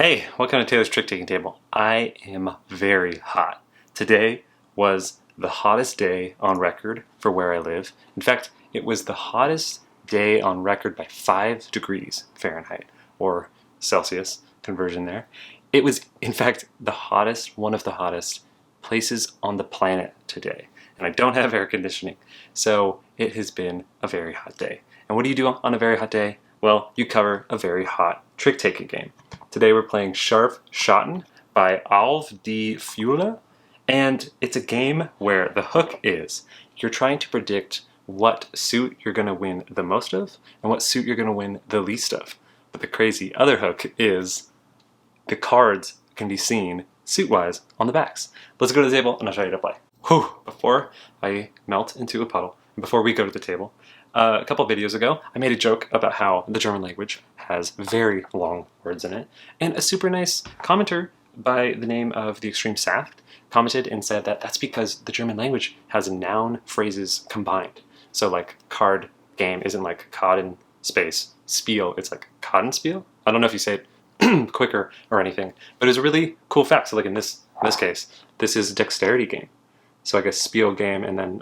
Hey, welcome to Taylor's Trick Taking Table. I am very hot. Today was the hottest day on record for where I live. In fact, it was the hottest day on record by 5 degrees Fahrenheit, or Celsius conversion there. It was, in fact, one of the hottest places on the planet today. And I don't have air conditioning, so it has been a very hot day. And what do you do on a very hot day? Well, you cover a very hot trick-taking game. Today we're playing Scharfe Schoten by Alv de Fuhle, and it's a game where the hook is you're trying to predict what suit you're going to win the most of and what suit you're going to win the least of. But the crazy other hook is the cards can be seen suit-wise on the backs. Let's go to the table and I'll show you to play. Whew! Before I melt into a puddle, and before we go to the table, a couple videos ago, I made a joke about how the German language has very long words in it, and a super nice commenter by the name of the Extreme Saft commented and said that that's because the German language has noun phrases combined. So like card game isn't like cod in space spiel, it's like cod and spiel. I don't know if you say it quicker or anything, but it was a really cool fact. So like in this case, this is a dexterity game. So I guess spiel game and then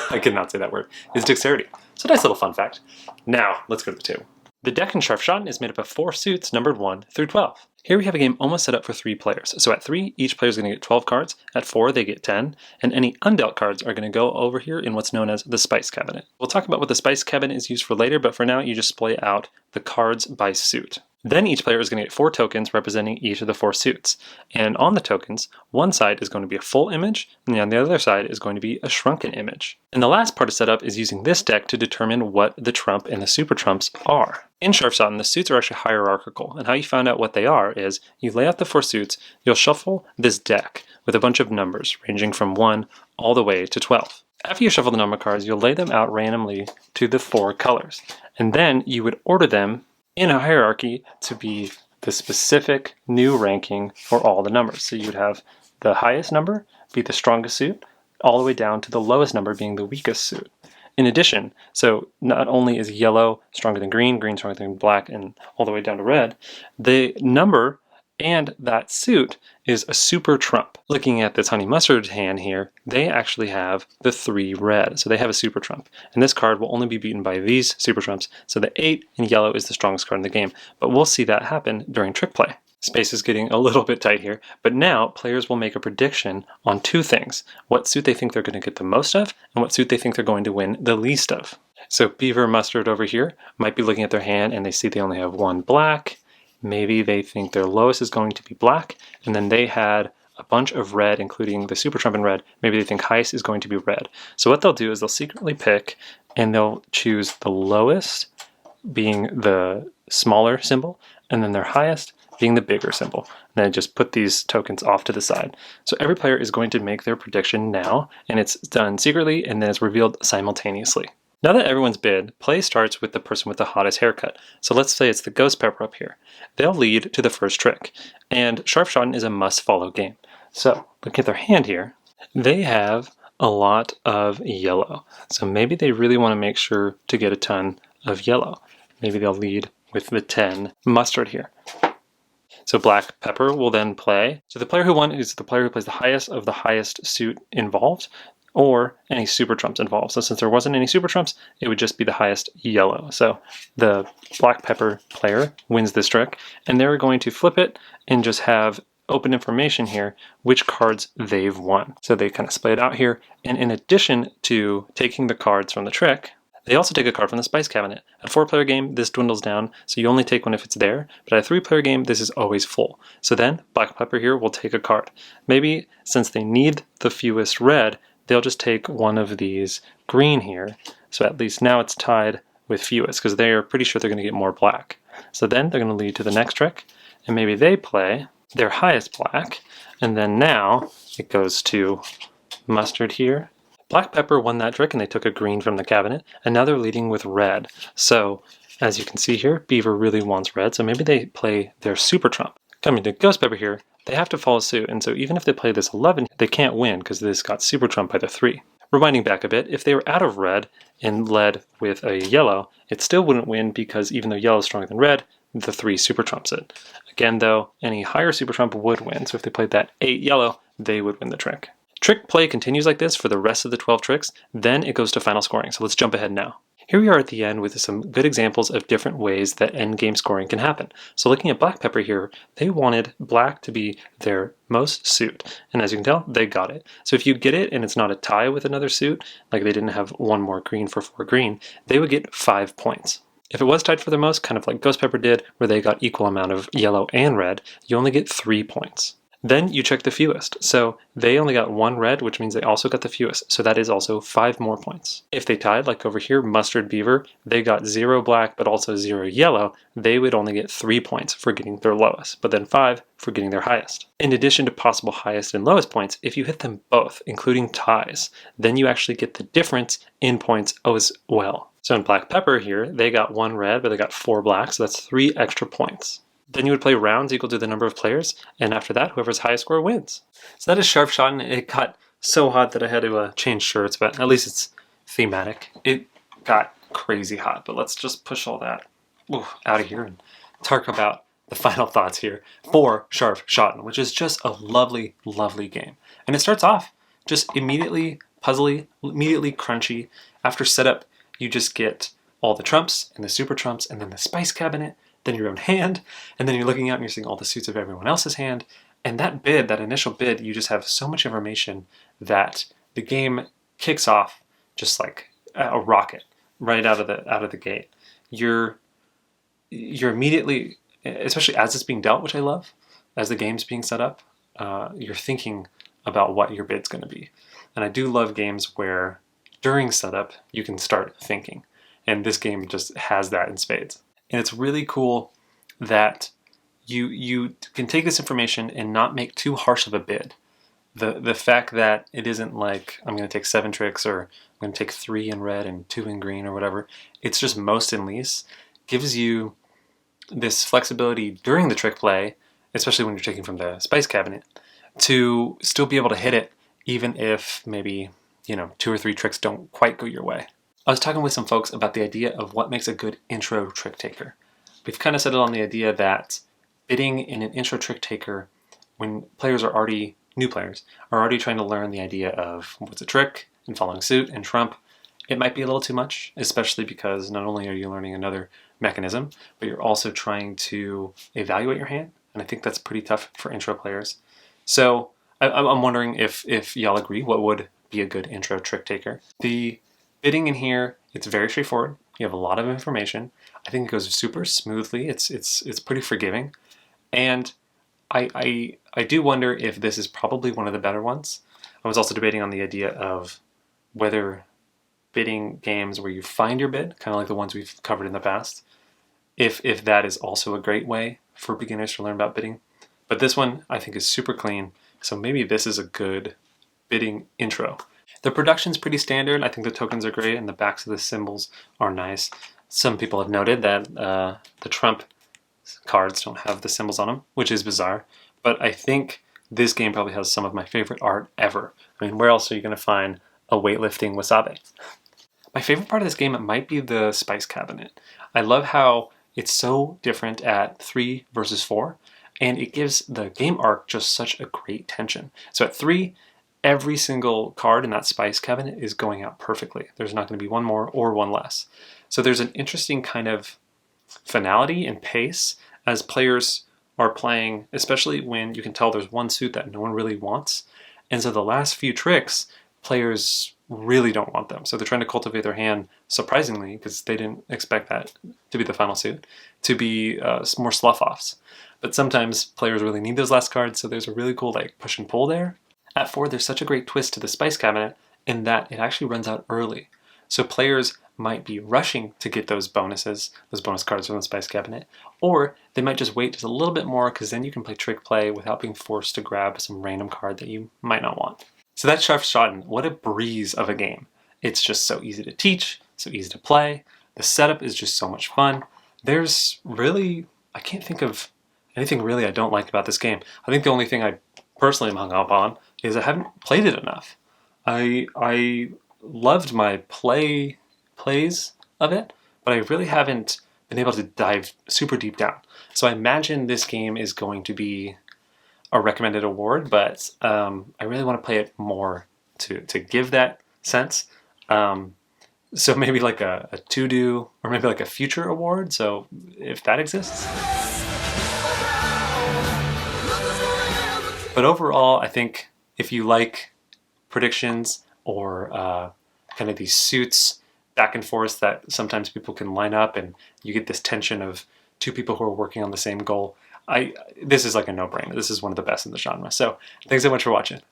I cannot say that word, is dexterity. So nice little fun fact. Now, let's go to the table. The deck in Scharfe Schoten is made up of 4 suits numbered 1 through 12. Here we have a game almost set up for 3 players. So at 3, each player is going to get 12 cards. At 4, they get 10. And any undealt cards are going to go over here in what's known as the Spice Cabinet. We'll talk about what the Spice Cabinet is used for later, but for now you just play out the cards by suit. Then each player is going to get 4 tokens representing each of the 4 suits. And on the tokens, one side is going to be a full image, and on the other side is going to be a shrunken image. And the last part of setup is using this deck to determine what the trump and the super trumps are. In Scharfe Schoten, the suits are actually hierarchical, and how you find out what they are is you lay out the 4 suits, you'll shuffle this deck with a bunch of numbers ranging from 1 all the way to 12. After you shuffle the number cards, you'll lay them out randomly to the 4 colors, and then you would order them in a hierarchy to be the specific new ranking for all the numbers. So you would have the highest number be the strongest suit, all the way down to the lowest number being the weakest suit. In addition, so not only is yellow stronger than green, green stronger than black, and all the way down to red, the number and that suit is a super trump. Looking at this honey mustard hand here, they actually have the 3 red, so they have a super trump. And this card will only be beaten by these super trumps, so the 8 in yellow is the strongest card in the game. But we'll see that happen during trick play. Space is getting a little bit tight here, but now players will make a prediction on 2 things. What suit they think they're going to get the most of, and what suit they think they're going to win the least of. So Beaver Mustard over here might be looking at their hand and they see they only have 1 black. Maybe they think their lowest is going to be black, and then they had a bunch of red, including the super trump in red. Maybe they think highest is going to be red. So what they'll do is they'll secretly pick, and they'll choose the lowest being the smaller symbol, and then their highest being the bigger symbol. And then just put these tokens off to the side. So every player is going to make their prediction now, and it's done secretly, and then it's revealed simultaneously. Now that everyone's bid, play starts with the person with the hottest haircut. So let's say it's the Ghost Pepper up here. They'll lead to the first trick, and Scharfe Schoten is a must-follow game. So, look at their hand here. They have a lot of yellow. So maybe they really want to make sure to get a ton of yellow. Maybe they'll lead with the 10 mustard here. So Black Pepper will then play. So the player who won is the player who plays the highest of the highest suit involved, or any super trumps involved. So since there wasn't any super trumps, it would just be the highest yellow. So the Black Pepper player wins this trick, and they're going to flip it and just have open information here which cards they've won. So they kind of split it out here, and in addition to taking the cards from the trick, they also take a card from the Spice Cabinet. At a 4-player game, this dwindles down, so you only take one if it's there, but at a 3-player game, this is always full. So then, Black Pepper here will take a card. Maybe, since they need the fewest red, they'll just take one of these green here, so at least now it's tied with fewest, because they are pretty sure they're going to get more black. So then they're going to lead to the next trick, and maybe they play their highest black, and then now it goes to mustard here. Black Pepper won that trick, and they took a green from the cabinet, and now they're leading with red. So, as you can see here, Beaver really wants red, so maybe they play their super trump. Coming to Ghost Pepper here, they have to follow suit, and so even if they play this 11, they can't win because this got super trump by the 3. Rewinding back a bit, if they were out of red and led with a yellow, it still wouldn't win because even though yellow is stronger than red, the 3 super trumps it. Again, though, any higher super trump would win. So if they played that 8 yellow, they would win the trick. Trick play continues like this for the rest of the 12 tricks, then it goes to final scoring. So let's jump ahead now. Here we are at the end with some good examples of different ways that endgame scoring can happen. So looking at black pepper here, they wanted black to be their most suit. And as you can tell, they got it. So if you get it and it's not a tie with another suit, like they didn't have one more green for 4 green, they would get 5 points. If it was tied for the most, kind of like Ghost Pepper did, where they got equal amount of yellow and red, you only get 3 points. Then you check the fewest. So they only got 1 red, which means they also got the fewest. So that is also 5 more points. If they tied, like over here, Mustard Beaver, they got 0 black, but also 0 yellow, they would only get 3 points for getting their lowest, but then 5 for getting their highest. In addition to possible highest and lowest points, if you hit them both, including ties, then you actually get the difference in points as well. So in black pepper here, they got 1 red, but they got 4 black, so that's 3 extra points. Then you would play rounds equal to the number of players, and after that, whoever's highest score wins. So that is Scharfe Schoten. It got so hot that I had to change shirts, but at least it's thematic. It got crazy hot, but let's just push all that out of here and talk about the final thoughts here for Scharfe Schoten, which is just a lovely, lovely game. And it starts off just immediately puzzly, immediately crunchy. After setup, you just get all the trumps and the super trumps and then the spice cabinet, then your own hand, and then you're looking out and you're seeing all the suits of everyone else's hand. And that bid, that initial bid, you just have so much information that the game kicks off just like a rocket right out of the gate. You're immediately, especially as it's being dealt, which I love, as the game's being set up, you're thinking about what your bid's going to be. And I do love games where during setup you can start thinking, and this game just has that in spades. And it's really cool that you can take this information and not make too harsh of a bid. The fact that it isn't like, I'm going to take 7 tricks, or I'm going to take 3 in red and 2 in green, or whatever. It's just most and least, gives you this flexibility during the trick play, especially when you're taking from the spice cabinet, to still be able to hit it, even if maybe, 2 or 3 tricks don't quite go your way. I was talking with some folks about the idea of what makes a good intro trick taker. We've kind of settled on the idea that bidding in an intro trick taker, when players are already, new players, are already trying to learn the idea of what's a trick and following suit and trump, it might be a little too much, especially because not only are you learning another mechanism, but you're also trying to evaluate your hand, and I think that's pretty tough for intro players. So I'm wondering if y'all agree, what would be a good intro trick taker? The bidding in here, it's very straightforward. You have a lot of information. I think it goes super smoothly. It's pretty forgiving. And I do wonder if this is probably one of the better ones. I was also debating on the idea of whether bidding games where you find your bid, kind of like the ones we've covered in the past, if that is also a great way for beginners to learn about bidding. But this one I think is super clean, so maybe this is a good bidding intro. The production's pretty standard. I think the tokens are great and the backs of the symbols are nice. Some people have noted that the Trump cards don't have the symbols on them, which is bizarre. But I think this game probably has some of my favorite art ever. I mean, where else are you going to find a weightlifting wasabi? My favorite part of this game might be the spice cabinet. I love how it's so different at 3 versus 4, and it gives the game arc just such a great tension. So at 3, every single card in that spice cabinet is going out perfectly. There's not going to be one more or one less. So there's an interesting kind of finality and pace as players are playing, especially when you can tell there's one suit that no one really wants. And so the last few tricks, players really don't want them. So they're trying to cultivate their hand, surprisingly, because they didn't expect that to be the final suit, to be more slough-offs. But sometimes players really need those last cards, so there's a really cool push and pull there. At 4, there's such a great twist to the spice cabinet in that it actually runs out early. So players might be rushing to get those bonuses, those bonus cards from the spice cabinet, or they might just wait just a little bit more, because then you can play trick play without being forced to grab some random card that you might not want. So that's Scharfe Schoten. What a breeze of a game. It's just so easy to teach, so easy to play. The setup is just so much fun. There's really, I can't think of anything really I don't like about this game. I think the only thing I personally am hung up on is I haven't played it enough. I loved my plays of it, but I really haven't been able to dive super deep down. So I imagine this game is going to be a recommended award, but I really want to play it more to give that sense. So maybe like a to-do, or maybe like a future award, so if that exists. But overall, I think if you like predictions or kind of these suits back and forth that sometimes people can line up and you get this tension of two people who are working on the same goal, this is like a no-brainer. This is one of the best in the genre. So thanks so much for watching.